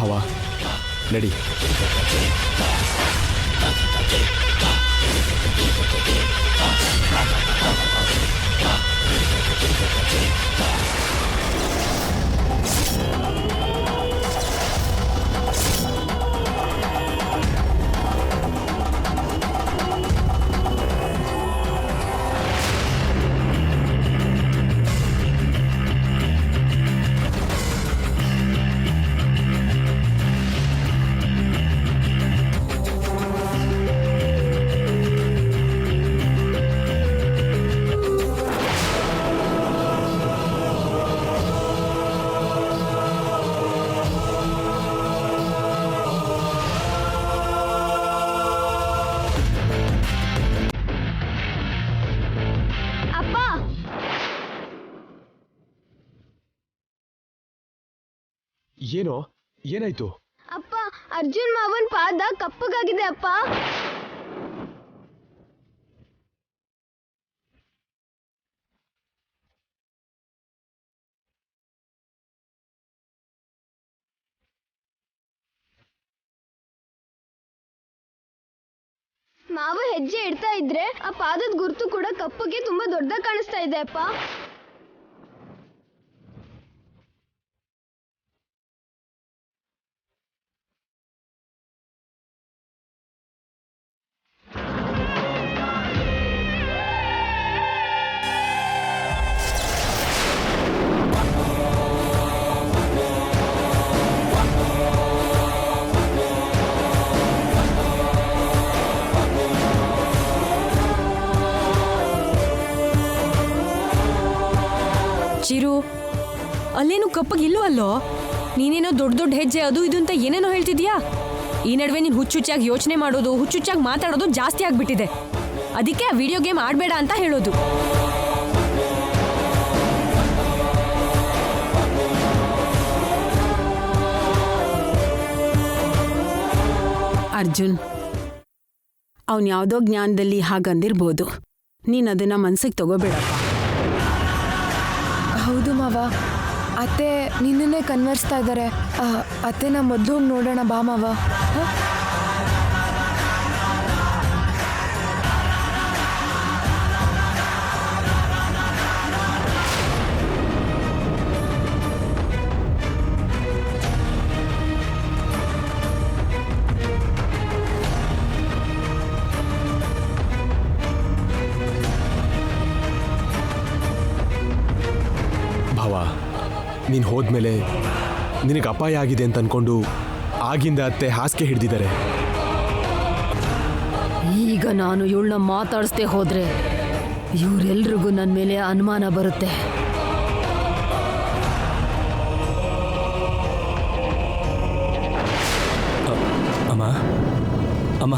ಭಾವ, ನಡಿ. ಏನೋ, ಏನಾಯ್ತು? ಅಪ್ಪ, ಅರ್ಜುನ್ ಮಾವನ್ ಪಾದ ಕಪ್ಪಗಾಗಿದೆ ಅಪ್ಪ. ಮಾವ ಹೆಜ್ಜೆ ಇಡ್ತಾ ಇದ್ರೆ ಆ ಪಾದದ ಗುರುತು ಕೂಡ ಕಪ್ಪಗೆ ತುಂಬಾ ದೊಡ್ಡದಾಗಿ ಕಾಣಿಸ್ತಾ ಇದೆ ಅಪ್ಪ. ಚಿರು, ಅಲ್ಲೇನು ಕಪ್ಪಗೆ ಇಲ್ಲೋ ಅಲ್ಲೋ? ನೀನೇನೋ ದೊಡ್ಡ ದೊಡ್ಡ ಹೆಜ್ಜೆ ಅದು ಇದು ಅಂತ ಏನೇನೋ ಹೇಳ್ತಿದ್ಯಾ. ಈ ನಡುವೆ ನೀನು ಹುಚ್ಚುಚ್ಚಾಗಿ ಯೋಚನೆ ಮಾಡೋದು, ಹುಚ್ಚುಚ್ಚಾಗಿ ಮಾತಾಡೋದು ಜಾಸ್ತಿ ಆಗ್ಬಿಟ್ಟಿದೆ. ಅದಕ್ಕೆ ಆ ವಿಡಿಯೋ ಗೇಮ್ ಆಡಬೇಡ ಅಂತ ಹೇಳೋದು. ಅರ್ಜುನ್, ಅವನು ಯಾವುದೋ ಜ್ಞಾನದಲ್ಲಿ ಹಾಗಂದಿರ್ಬೋದು. ನೀನು ಅದನ್ನ ಮನ್ಸಿಗೆ ತಗೋಬೇಡಪ್ಪ. ಹೌದು ಮಾವ, ಅತ್ತೆ ನಿನ್ನನ್ನೇ ಕನ್ವರ್ಸ್ತಾ ಇದ್ದಾರೆ. ಅತ್ತೆನ ಮೊದಲು ಹೋಗಿ ನೋಡೋಣ ಬಾ ಮಾವ. ಭಾವ, ನೀನು ಹೋದ್ಮೇಲೆ ನಿನಗೆ ಅಪಾಯ ಆಗಿದೆ ಅಂತ ಅನ್ಕೊಂಡು ಆಗಿಂದ ಅತ್ತೆ ಹಾಸಿಗೆ ಹಿಡಿದಿದ್ದಾರೆ. ಈಗ ನಾನು ಇವಳನ್ನ ಮಾತಾಡಿಸ್ದೆ ಹೋದ್ರೆ ಇವರೆಲ್ರಿಗೂ ನನ್ನ ಮೇಲೆ ಅನುಮಾನ ಬರುತ್ತೆ. ಅಮ್ಮ ಅಮ್ಮ,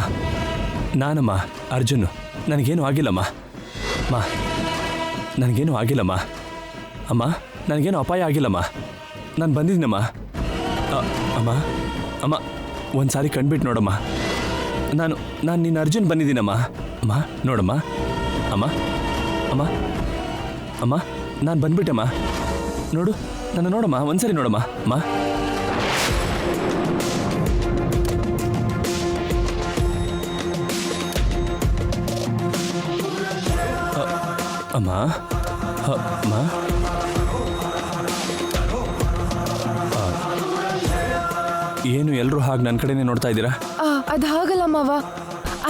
ನಾನಮ್ಮ ಅರ್ಜುನ್. ನನಗೇನು ಆಗಿಲ್ಲಮ್ಮ. ಅಮ್ಮ, ನನಗೇನು ಆಗಿಲ್ಲಮ್ಮ. ಅಮ್ಮ, ನನಗೇನು ಅಪಾಯ ಆಗಿಲ್ಲಮ್ಮ. ನಾನು ಬಂದಿದ್ದೀನಮ್ಮ. ಅಮ್ಮ ಅಮ್ಮ, ಒಂದು ಸಾರಿ ಕಣ್ಬಿಟ್ಟು ನೋಡಮ್ಮ. ನಾನು ನಿನ್ನ ಅರ್ಜುನ್ ಬಂದಿದ್ದೀನಮ್ಮ. ಅಮ್ಮ ನೋಡಮ್ಮ. ಅಮ್ಮ ಅಮ್ಮ ಅಮ್ಮ, ನಾನು ಬಂದ್ಬಿಟ್ಟಮ್ಮ. ನೋಡು, ನನ್ನ ನೋಡಮ್ಮ, ಒಂದ್ಸರಿ ನೋಡಮ್ಮ. ಅಮ್ಮ ಅಮ್ಮ ಅಮ್ಮ, ಏನು ಎಲ್ಲರೂ ಹಾಗೆ ನನ್ನ ಕಡೆನೇ ನೋಡ್ತಾ ಇದ್ದೀರಾ? ಅದು ಹಾಗಲ್ಲ ಮಾವ,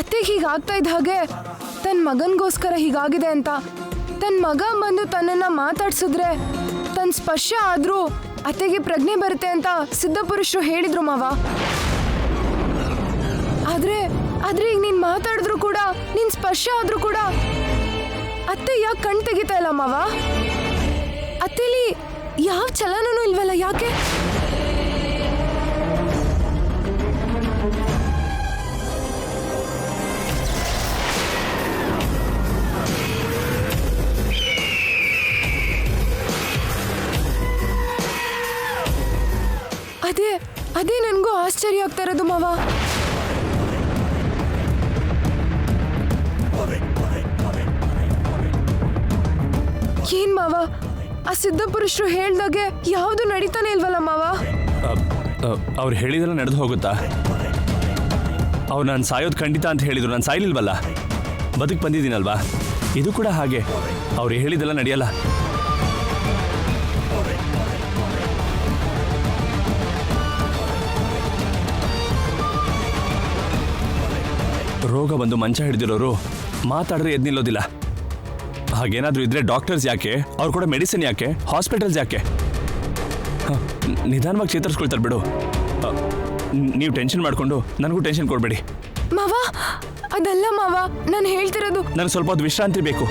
ಅತ್ತೆಗೆ ಹೀಗಾಗ್ತಾ ಇದ್ದ ಹಾಗೆ ತನ್ನ ಮಗನಿಗೋಸ್ಕರ ಹೀಗಾಗಿದೆ ಅಂತ ತನ್ನ ಮಗ ಬಂದು ತನ್ನನ್ನು ಮಾತಾಡ್ಸಿದ್ರೆ ತನ್ನ ಸ್ಪರ್ಶ ಆದರೂ ಅತ್ತೆಗೆ ಪ್ರಜ್ಞೆ ಬರುತ್ತೆ ಅಂತ ಸಿದ್ಧಪುರುಷರು ಹೇಳಿದ್ರು ಮಾವ. ಆದ್ರೆ ಈಗ ನೀನು ಮಾತಾಡಿದ್ರು ಕೂಡ, ನಿನ್ನ ಸ್ಪರ್ಶ ಆದರೂ ಕೂಡ ಅತ್ತೆ ಯಾಕೆ ಕಣ್ ತೆಗಿತಾ ಇಲ್ಲ ಮಾವ? ಅತ್ತೆಲಿ ಯಾವ ಚಲನೂ ಇಲ್ವಲ್ಲ, ಯಾಕೆ? ಅದೇ ನನಗೂ ಆಶ್ಚರ್ಯ ಆಗ್ತಾ ಇರೋದು ಮಾವ. ಏನ್ ಮಾವ, ಆ ಸಿದ್ಧಪುರುಷರು ಹೇಳ್ದಾಗೆ ಯಾವುದು ನಡೀತಾನೆ ಇಲ್ವಲ್ಲ ಮಾವ? ಅವ್ರು ಹೇಳಿದೆಲ್ಲ ನಡೆದು ಹೋಗುತ್ತಾ? ಅವ್ರು ನಾನು ಸಾಯೋದು ಖಂಡಿತ ಅಂತ ಹೇಳಿದ್ರು, ನಾನು ಸಾಯ್ಲಿಲ್ವಲ್ಲ, ಬದುಕು ಬಂದಿದ್ದೀನಲ್ವಾ? ಇದು ಕೂಡ ಹಾಗೆ, ಅವ್ರು ಹೇಳಿದೆಲ್ಲ ನಡೆಯಲ್ಲ. ರೋಗ ಬಂದು ಮಂಚ ಹಿಡಿದಿರೋರು ಮಾತಾಡಿದ್ರೆ ಎದ್ದು ನಿಲ್ಲೋದಿಲ್ಲ. ಹಾಗೇನಾದ್ರೂ ಇದ್ರೆ ಡಾಕ್ಟರ್ಸ್ ಯಾಕೆ, ಅವ್ರು ಕೂಡ ಮೆಡಿಸಿನ್ ಯಾಕೆ, ಹಾಸ್ಪಿಟಲ್ಸ್ ಯಾಕೆ? ನಿಧಾನವಾಗಿ ಚೇತರಿಸ್ಕೊಳ್ತಾರೆ ಬಿಡು. ನೀವು ಟೆನ್ಷನ್ ಮಾಡಿಕೊಂಡು ನನಗೂ ಟೆನ್ಷನ್ ಕೊಡಬೇಡಿ. ಮಾವ, ಅದಲ್ಲ ಮಾವ, ನಾನು ಹೇಳ್ತಿರೋದು. ನನಗೆ ಸ್ವಲ್ಪ ಹೊತ್ತು ವಿಶ್ರಾಂತಿ ಬೇಕು.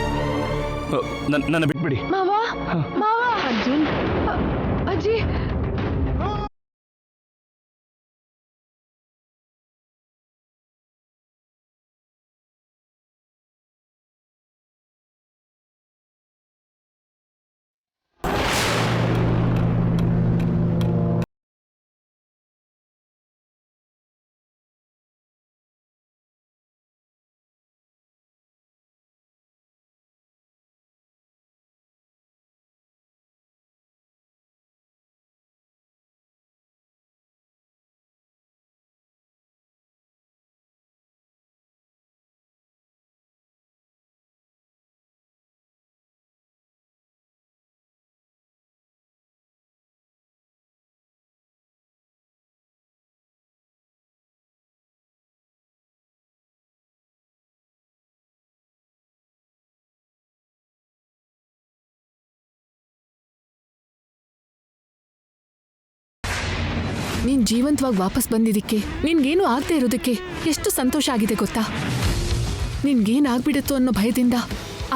ನನ್ನ ಬಿಟ್ಬಿಡಿ. ಮಾವ, ಮಾವ. ಅರ್ಜುನ್, ಅಜ್ಜಿ. ನೀನ್ ಜೀವಂತವಾಗಿ ವಾಪಸ್ ಬಂದಿದ್ದಕ್ಕೆ, ನಿನ್ಗೇನು ಆಗದೆ ಇರೋದಕ್ಕೆ ಎಷ್ಟು ಸಂತೋಷ ಆಗಿದೆ ಗೊತ್ತಾ? ನಿನ್ಗೇನಾಗ್ಬಿಡುತ್ತೋ ಅನ್ನೋ ಭಯದಿಂದ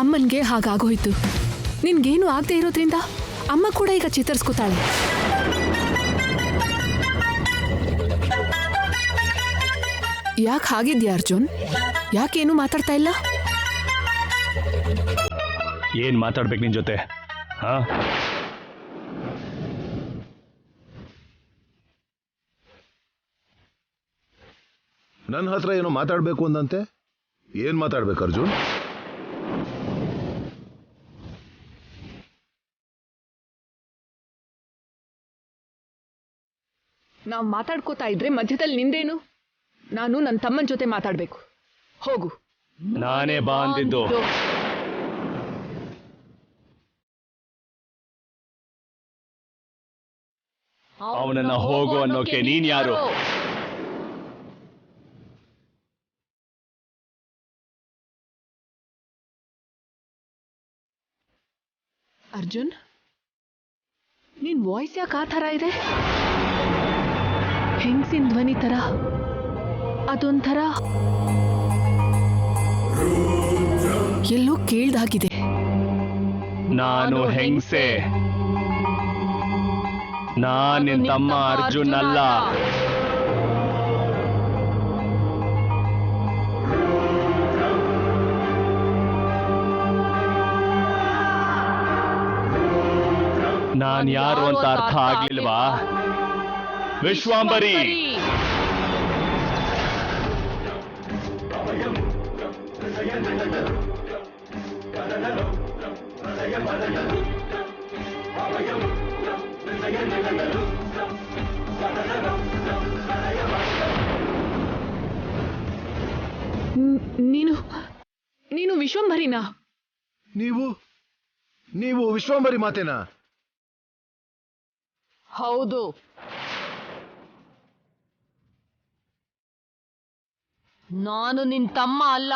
ಅಮ್ಮನ್ಗೆ ಹಾಗಾಗೋಯ್ತು. ನಿನ್ಗೇನು ಆಗದೆ ಇರೋದ್ರಿಂದ ಅಮ್ಮ ಕೂಡ ಈಗ ಚೇತರಿಸ್ಕೊತಾಳೆ. ಯಾಕೆ ಹಾಗಿದ್ಯಾ ಅರ್ಜುನ್? ಯಾಕೇನು ಮಾತಾಡ್ತಾ ಇಲ್ಲ? ಏನ್ ಮಾತಾಡ್ಬೇಕು ನಿನ್ ಜೊತೆ? ಹಾ, ನನ್ನ ಹತ್ರ ಏನೋ ಮಾತಾಡಬೇಕು ಅಂದಂತೆ. ಏನ್ ಮಾತಾಡ್ಬೇಕು ಅರ್ಜುನ್? ನಾವು ಮಾತಾಡ್ಕೋತಾ ಇದ್ರೆ ಮಧ್ಯದಲ್ಲಿ ನಿಂದೇನು? ನಾನು ನನ್ನ ತಮ್ಮನ ಜೊತೆ ಮಾತಾಡ್ಬೇಕು. ಹೋಗು. ನಾನೇ ಬಾ ಅಂದಿದ್ದು. ಅವನನ್ನ ಹೋಗು ಅನ್ನೋಕೆ ನೀನ್ ಯಾರು? ಅರ್ಜುನ್, ನಿನ್ ವಾಯ್ಸ್ ಯಾಕೆ ಆ ಥರ ಇದೆ? ಹೆಂಗ್ಸಿನ ಧ್ವನಿ ಥರ, ಅದೊಂಥರ ಎಲ್ಲೋ ಕೇಳ್ದಾಗಿದೆ. ನಾನು ಹೆಂಗ್ಸೆ, ನಾನ್ ನಿನ್ ತಮ್ಮ ಅರ್ಜುನ್ ಅಲ್ಲ. ನಾನ್ ಯಾರು ಅಂತ ಅರ್ಥ ಆಗ್ಲಿಲ್ವಾ? ವಿಶ್ವಾಂಬರಿ, ನೀನು ವಿಶ್ವಂಭರಿನಾ? ನೀವು ವಿಶ್ವಾಂಬರಿ ಮಾತೇನಾ? ಹೌದು. ನಾನು ನಿನ್ ತಮ್ಮ ಅಲ್ಲ.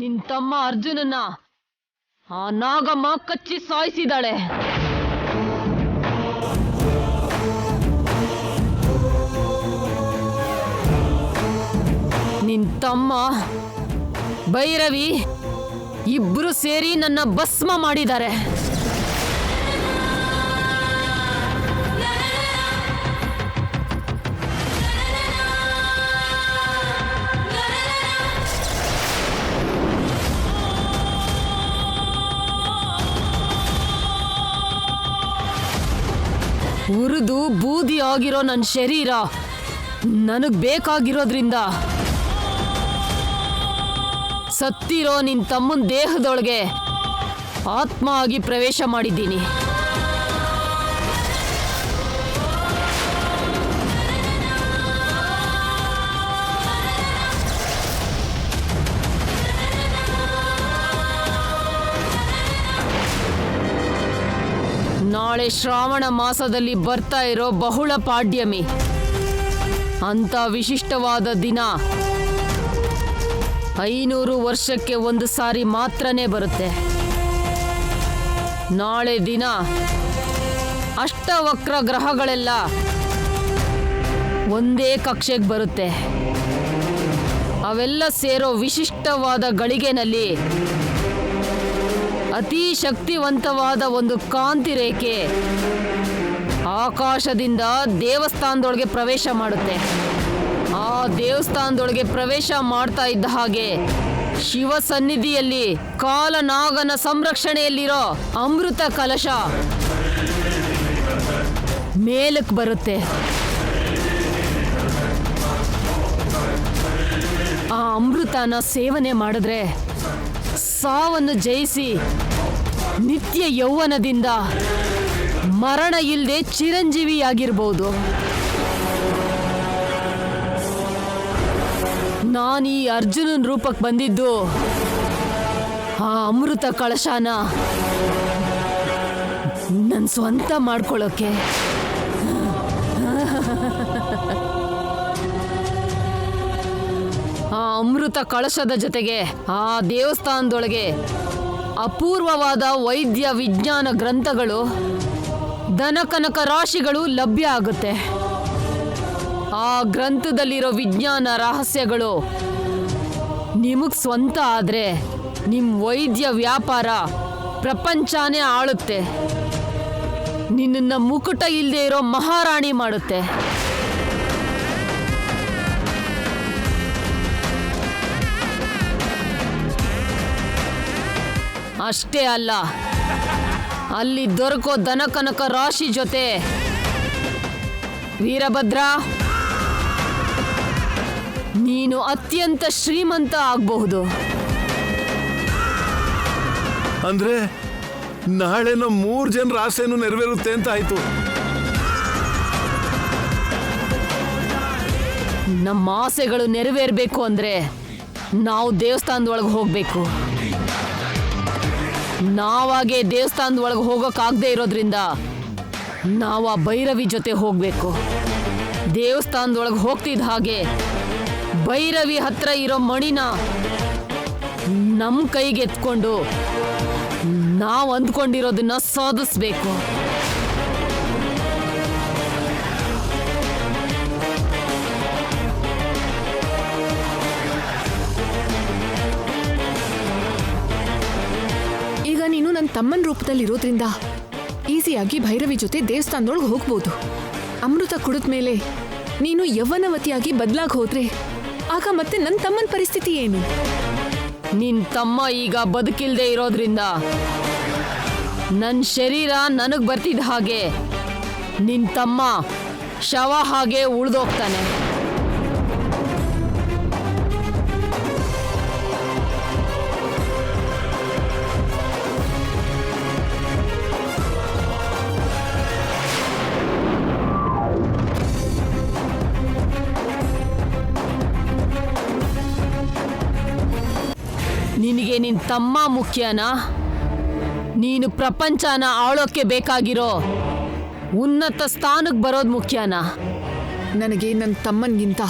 ನಿನ್ ತಮ್ಮ ಅರ್ಜುನನ್ನ ಆ ನಾಗಮ್ಮ ಕಚ್ಚಿ ಸಾಯಿಸಿದಾಳೆ. ನಿನ್ ತಮ್ಮ ಭೈರವಿ ಇಬ್ರು ಸೇರಿ ನನ್ನ ಭಸ್ಮ ಮಾಡಿದ್ದಾರೆ. ಉರಿದು ಬೂದಿ ಆಗಿರೋ ನನ್ನ ಶರೀರ ನನಗ್ ಬೇಕಾಗಿರೋದ್ರಿಂದ ಸತ್ತಿರೋ ನಿನ್ ತಮ್ಮನ ದೇಹದೊಳಗೆ ಆತ್ಮ ಆಗಿ ಪ್ರವೇಶ ಮಾಡಿದ್ದೀನಿ. ನಾಳೆ ಶ್ರಾವಣ ಮಾಸದಲ್ಲಿ ಬರ್ತಾ ಇರೋ ಬಹುಳ ಪಾಡ್ಯಮಿ ಅಂತ ವಿಶಿಷ್ಟವಾದ ದಿನ 500 ವರ್ಷಕ್ಕೆ ಒಂದು ಸಾರಿ ಮಾತ್ರನೇ ಬರುತ್ತೆ. ನಾಳೆ ದಿನ ಅಷ್ಟವಕ್ರ ಗ್ರಹಗಳೆಲ್ಲ ಒಂದೇ ಕಕ್ಷೆಗೆ ಬರುತ್ತೆ. ಅವೆಲ್ಲ ಸೇರೋ ವಿಶಿಷ್ಟವಾದ ಗಳಿಗೆನಲ್ಲಿ ಅತಿ ಶಕ್ತಿವಂತವಾದ ಒಂದು ಕಾಂತಿ ರೇಖೆ ಆಕಾಶದಿಂದ ದೇವಸ್ಥಾನದೊಳಗೆ ಪ್ರವೇಶ ಮಾಡುತ್ತೆ. ಆ ದೇವಸ್ಥಾನದೊಳಗೆ ಪ್ರವೇಶ ಮಾಡ್ತಾ ಇದ್ದ ಹಾಗೆ ಶಿವ ಸನ್ನಿಧಿಯಲ್ಲಿ ಕಾಲನಾಗನ ಸಂರಕ್ಷಣೆಯಲ್ಲಿರೋ ಅಮೃತ ಕಲಶ ಮೇಲಕ್ಕೆ ಬರುತ್ತೆ. ಆ ಅಮೃತನ ಸೇವನೆ ಮಾಡಿದ್ರೆ ಸಾವನ್ನು ಜಯಿಸಿ ನಿತ್ಯ ಯೌವನದಿಂದ ಮರಣ ಇಲ್ಲದೆ ಚಿರಂಜೀವಿಯಾಗಿರ್ಬೋದು. ನಾನು ಈ ಅರ್ಜುನನ ರೂಪಕ್ಕೆ ಬಂದಿದ್ದು ಆ ಅಮೃತ ಕಳಶನ ನನ್ನ ಸ್ವಂತ ಮಾಡ್ಕೊಳ್ಳೋಕೆ. ಆ ಅಮೃತ ಕಳಶದ ಜೊತೆಗೆ ಆ ದೇವಸ್ಥಾನದೊಳಗೆ ಅಪೂರ್ವವಾದ ವೈದ್ಯ ವಿಜ್ಞಾನ ಗ್ರಂಥಗಳು, ಧನಕನಕ ರಾಶಿಗಳು ಲಭ್ಯ ಆಗುತ್ತೆ. ಆ ಗ್ರಂಥದಲ್ಲಿರೋ ವಿಜ್ಞಾನ ರಹಸ್ಯಗಳು ನಿಮಗೆ ಸ್ವಂತ ಆದರೆ ನಿಮ್ಮ ವೈದ್ಯ ವ್ಯಾಪಾರ ಪ್ರಪಂಚನೇ ಆಳುತ್ತೆ. ನಿನ್ನನ್ನು ಮುಕುಟ ಇಲ್ಲದೆ ಇರೋ ಮಹಾರಾಣಿ ಮಾಡುತ್ತೆ. ಅಷ್ಟೇ ಅಲ್ಲ, ಅಲ್ಲಿ ದೊರಕೋ ಧನಕನಕ ರಾಶಿ ಜೊತೆ ವೀರಭದ್ರ, ನೀನು ಅತ್ಯಂತ ಶ್ರೀಮಂತ ಆಗಬಹುದು. ಅಂದ್ರೆ ನಾಳೆನೋ 3 ಜನರ ಆಸೆನೂ ನೆರವೇರುತ್ತೆ ಅಂತ ಆಯ್ತು. ನಮ್ಮ ಆಸೆಗಳು ನೆರವೇರಬೇಕು ಅಂದ್ರೆ ನಾವು ದೇವಸ್ಥಾನದೊಳಗೆ ಹೋಗ್ಬೇಕು. ನಾವಾಗೆ ದೇವಸ್ಥಾನದೊಳಗೆ ಹೋಗೋಕ್ಕಾಗದೆ ಇರೋದ್ರಿಂದ ನಾವು ಆ ಭೈರವಿ ಜೊತೆ ಹೋಗಬೇಕು. ದೇವಸ್ಥಾನದೊಳಗೆ ಹೋಗ್ತಿದ್ದ ಹಾಗೆ ಭೈರವಿ ಹತ್ರ ಇರೋ ಮಣಿನ ನಮ್ಮ ಕೈಗೆ ಎತ್ಕೊಂಡು ನಾವು ಅಂದ್ಕೊಂಡಿರೋದನ್ನ ಸಾಧಿಸ್ಬೇಕು. ಈಗ ನೀನು ನನ್ನ ತಮ್ಮನ ರೂಪದಲ್ಲಿ ಇರೋದ್ರಿಂದ ಈಸಿಯಾಗಿ ಭೈರವಿ ಜೊತೆ ದೇವಸ್ಥಾನದೊಳಗೆ ಹೋಗ್ಬೋದು. ಅಮೃತ ಕುಡಿದ್ಮೇಲೆ ನೀನು ಯೌವನವತಿಯಾಗಿ ಬದಲಾಗಿ ಹೋದ್ರೆ ಆಗ ಮತ್ತೆ ನನ್ನ ತಮ್ಮನ ಪರಿಸ್ಥಿತಿ ಏನು? ನಿನ್ ತಮ್ಮ ಈಗ ಬದುಕಿಲ್ದೆ ಇರೋದ್ರಿಂದ ನನ್ನ ಶರೀರ ನನಗೆ ಬರ್ತಿದ್ದ ಹಾಗೆ ನಿನ್ ತಮ್ಮ ಶವ ಹಾಗೆ ಉಳಿದೋಗ್ತಾನೆ. ನಿನಗೆ ನಿನ್ ತಮ್ಮ ಮುಖ್ಯನಾ? ನೀನು ಪ್ರಪಂಚನ ಆಳೋಕೆ ಬೇಕಾಗಿರೋ ಉನ್ನತ ಸ್ಥಾನಕ್ಕೆ ಬರೋದು ಮುಖ್ಯನಾ? ನನಗೆ ನನ್ನ ತಮ್ಮನಿಗಿಂತ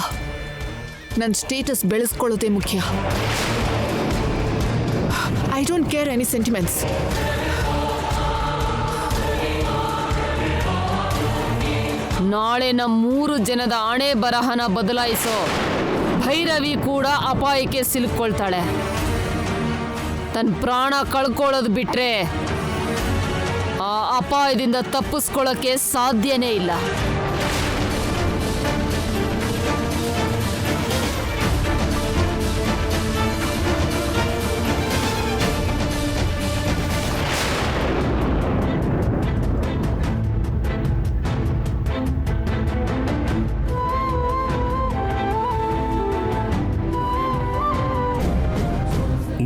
ನನ್ನ ಸ್ಟೇಟಸ್ ಬೆಳೆಸ್ಕೊಳ್ಳೋದೇ ಮುಖ್ಯ. I don't care any sentiments. ನಾಳೆ ನಮ್ಮ 3 ಜನದ ಹಣೆ ಬರಹನ ಬದಲಾಯಿಸೋ ಭೈರವಿ ಕೂಡ ಅಪಾಯಕ್ಕೆ ಸಿಲುಕೊಳ್ತಾಳೆ. ತನ್ನ ಪ್ರಾಣ ಕಳ್ಕೊಳ್ಳೋದು ಬಿಟ್ರೆ ಆ ಅಪಾಯದಿಂದ ತಪ್ಪಿಸ್ಕೊಳ್ಳೋಕೆ ಸಾಧ್ಯನೇ ಇಲ್ಲ.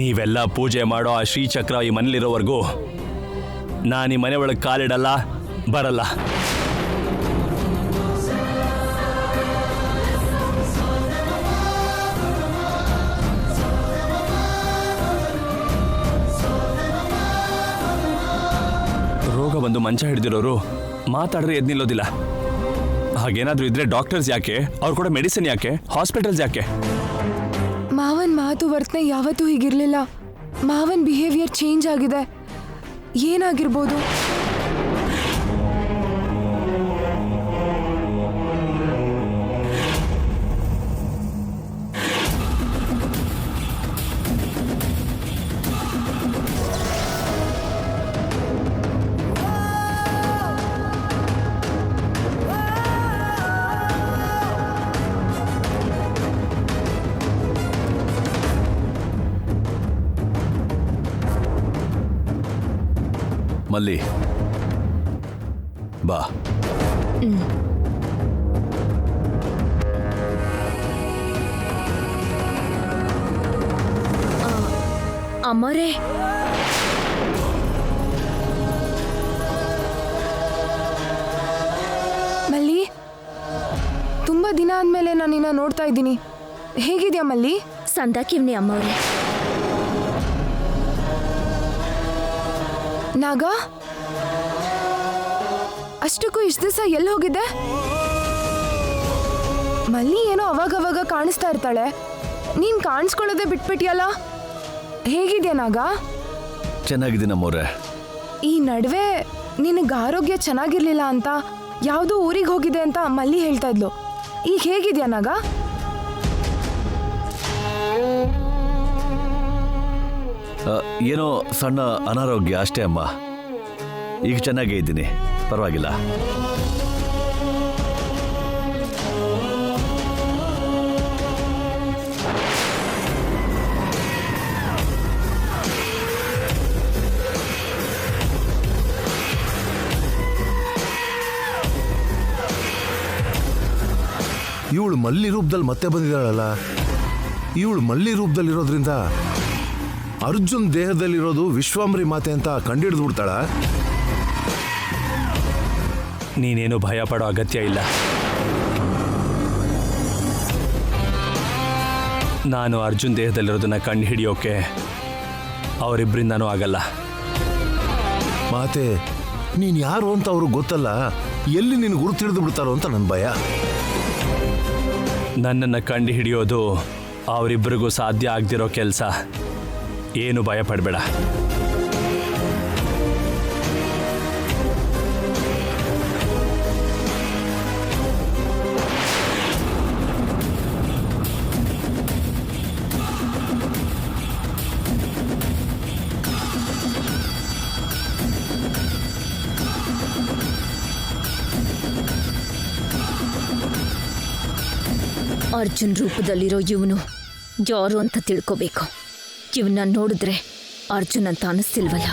ನೀವೆಲ್ಲ ಪೂಜೆ ಮಾಡೋ ಆ ಶ್ರೀಚಕ್ರ ಈ ಮನೇಲಿರೋವರೆಗೂ ನಾನು ಈ ಮನೆ ಒಳಗೆ ಕಾಲಿಡಲ್ಲ, ಬರಲ್ಲ. ರೋಗ ಬಂದು ಬಂದು ಮಂಚ ಹಿಡಿದಿರೋರು ಮಾತಾಡಿದ್ರೆ ಎದ್ ನಿಲ್ಲೋದಿಲ್ಲ. ಹಾಗೇನಾದ್ರೂ ಇದ್ರೆ ಡಾಕ್ಟರ್ಸ್ ಯಾಕೆ, ಅವ್ರು ಕೂಡ ಮೆಡಿಸಿನ್ ಯಾಕೆ, ಹಾಸ್ಪಿಟಲ್ಸ್ ಯಾಕೆ? ಮಾವನ್ ಮಾತು ವರ್ತನೆ ಯಾವತ್ತೂ ಹೀಗಿರ್ಲಿಲ್ಲ. ಮಾವನ್ ಬಿಹೇವಿಯರ್ ಚೇಂಜ್ ಆಗಿದೆ. ಏನಾಗಿರ್ಬೋದು? ಮಲ್ಲಿ ಬಾ. ಅಮ್ಮರೇ, ಮಲ್ಲಿ, ತುಂಬಾ ದಿನ ಆದ್ಮೇಲೆ ನಾನು ನಿನ್ನ ನೋಡ್ತಾ ಇದ್ದೀನಿ. ಹೇಗಿದ್ಯಾ ಮಲ್ಲಿ? ಸಂದಾಕಿವ್ನಿ ಅಮ್ಮವ್ರೆ. ನಾಗ, ಅಷ್ಟಕ್ಕೂ ಇಷ್ಟು ದಿವಸ ಎಲ್ಲಿ ಹೋಗಿದ್ದೆ? ಮಲ್ಲಿ ಏನೋ ಅವಾಗವಾಗ ಕಾಣಿಸ್ತಾ ಇರ್ತಾಳೆ, ನೀನ್ ಕಾಣಿಸ್ಕೊಳ್ಳೋದೇ ಬಿಟ್ಬಿಟ್ಟಿಯಲ್ಲ. ಹೇಗಿದ್ಯಾ ನಾಗ? ಚೆನ್ನಾಗಿದ್ದೀನಿ ಅಮ್ಮವ್ರೆ. ಈ ನಡುವೆ ನಿನಗೆ ಆರೋಗ್ಯ ಚೆನ್ನಾಗಿರ್ಲಿಲ್ಲ ಅಂತ ಯಾವುದೋ ಊರಿಗೆ ಹೋಗಿದೆ ಅಂತ ಮಲ್ಲಿ ಹೇಳ್ತಾ ಇದ್ಲು. ಈಗ ಹೇಗಿದ್ಯಾ ನಾಗ? ಏನೋ ಸಣ್ಣ ಅನಾರೋಗ್ಯ ಅಷ್ಟೇ ಅಮ್ಮ. ಈಗ ಚೆನ್ನಾಗೇ ಇದ್ದೀನಿ, ಪರವಾಗಿಲ್ಲ. ಇವಳು ಮಲ್ಲಿ ರೂಪದಲ್ಲಿ ಮತ್ತೆ ಬಂದಿದ್ದಾಳಲ್ಲ. ಇವಳು ಮಲ್ಲಿ ರೂಪದಲ್ಲಿರೋದ್ರಿಂದ ಅರ್ಜುನ್ ದೇಹದಲ್ಲಿರೋದು ವಿಶ್ವಾಂಬರಿ ಮಾತೆ ಅಂತ ಕಂಡಿಡಿದು ಬಿಡ್ತಾಳ. ನೀನೇನು ಭಯ ಪಡೋ ಅಗತ್ಯ ಇಲ್ಲ. ನಾನು ಅರ್ಜುನ್ ದೇಹದಲ್ಲಿರೋದನ್ನ ಕಂಡು ಹಿಡಿಯೋಕೆ ಅವರಿಬ್ಬರಿಂದನೂ ಆಗಲ್ಲ. ಮಾತೆ, ನೀನು ಯಾರು ಅಂತ ಅವ್ರಿಗೆ ಗೊತ್ತಲ್ಲ, ಎಲ್ಲಿ ನೀನು ಗುರುತು ಹಿಡಿದು ಬಿಡ್ತಾರೋ ಅಂತ ನನ್ನ ಭಯ. ನನ್ನನ್ನು ಕಂಡು ಹಿಡಿಯೋದು ಅವರಿಬ್ಬರಿಗೂ ಸಾಧ್ಯ ಆಗದಿರೋ ಕೆಲಸ. ಏನು ಭಯ ಪಡಬೇಡ. ಅರ್ಜುನ್ ರೂಪದಲ್ಲಿರೋ ಇವನು ಯಾರು ಅಂತ ತಿಳ್ಕೋಬೇಕು. ಇವನ್ನ ನೋಡಿದ್ರೆ ಅರ್ಜುನ್ ಅಂತ ಅನಿಸ್ತಿಲ್ವಲ್ಲ.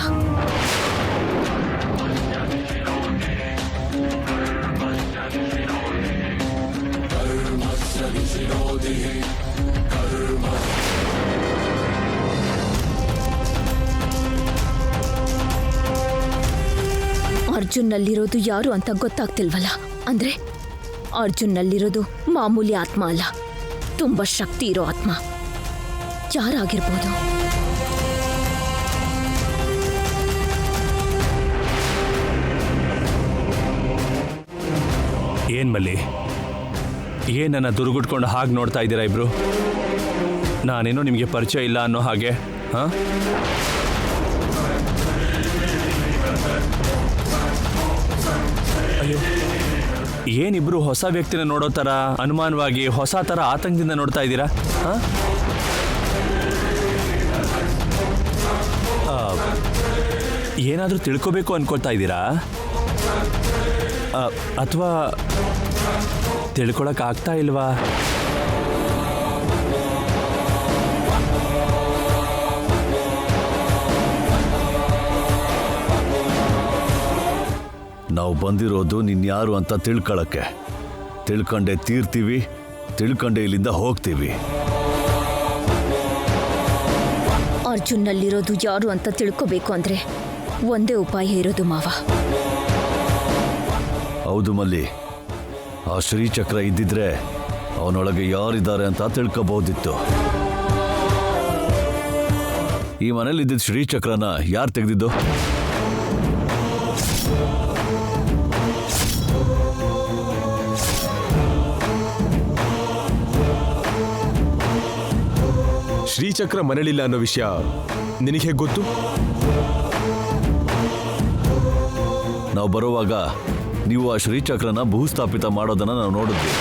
ಅರ್ಜುನ್ನಲ್ಲಿರೋದು ಯಾರು ಅಂತ ಗೊತ್ತಾಗ್ತಿಲ್ವಲ್ಲ. ಅಂದ್ರೆ ಅರ್ಜುನ್ನಲ್ಲಿರೋದು ಮಾಮೂಲಿ ಆತ್ಮ ಅಲ್ಲ, ತುಂಬಾ ಶಕ್ತಿ ಇರೋ ಆತ್ಮ. ಯಾರಾಗಿರ್ಬೋದು? ಏನ್ ಮಲ್ಲಿ, ಏನನ್ನ ದುರ್ಗುಟ್ಕೊಂಡು ಹಾಗೆ ನೋಡ್ತಾ ಇದ್ದೀರಾ ಇಬ್ರು? ನಾನೇನೋ ನಿಮಗೆ ಪರಿಚಯ ಇಲ್ಲ ಅನ್ನೋ ಹಾಗೆ. ಹಾ, ಅಯ್ಯೋ, ಏನಿಬ್ರು ಹೊಸ ವ್ಯಕ್ತಿನ ನೋಡೋ ಥರ ಅನುಮಾನವಾಗಿ, ಹೊಸ ಥರ ಆತಂಕದಿಂದ ನೋಡ್ತಾ ಇದ್ದೀರಾ? ಹಾಂ, ಏನಾದರೂ ತಿಳ್ಕೋಬೇಕು ಅನ್ಕೊಳ್ತಾ ಇದ್ದೀರಾ? ಅಥವಾ ತಿಳ್ಕೊಳಕ್ ಆಗ್ತಾ ಇಲ್ವಾ? ನಾವು ಬಂದಿರೋದು ನಿನ್ಯಾರು ಅಂತ ತಿಳ್ಕೊಳಕ್ಕೆ. ತಿಳ್ಕೊಂಡೆ ತೀರ್ತೀವಿ, ತಿಳ್ಕೊಂಡೆ ಇಲ್ಲಿಂದ ಹೋಗ್ತೀವಿ. ಅರ್ಜುನ್ನಲ್ಲಿರೋದು ಯಾರು ಅಂತ ತಿಳ್ಕೋಬೇಕು ಅಂದ್ರೆ ಒಂದೇ ಉಪಾಯ ಇರೋದು ಮಾವ. ಹೌದು ಮಲ್ಲಿ, ಆ ಶ್ರೀಚಕ್ರ ಇದ್ದಿದ್ರೆ ಅವನೊಳಗೆ ಯಾರಿದ್ದಾರೆ ಅಂತ ತಿಳ್ಕೋಬಹುದಿತ್ತು. ಈ ಮನೇಲಿ ಇದ್ದಿದ್ದ ಶ್ರೀಚಕ್ರನ ಯಾರು ತೆಗೆದಿದ್ದು? ಶ್ರೀಚಕ್ರ ಮರಳಿಲ್ಲ ಅನ್ನೋ ವಿಷಯ ನಿನಗೆ ಹೇಗೆ ಗೊತ್ತು? ನಾವು ಬರುವಾಗ ನೀವು ಆ ಶ್ರೀಚಕ್ರನ ಭೂಸ್ಥಾಪಿತ ಮಾಡೋದನ್ನ ನಾವು ನೋಡಿದ್ವಿ.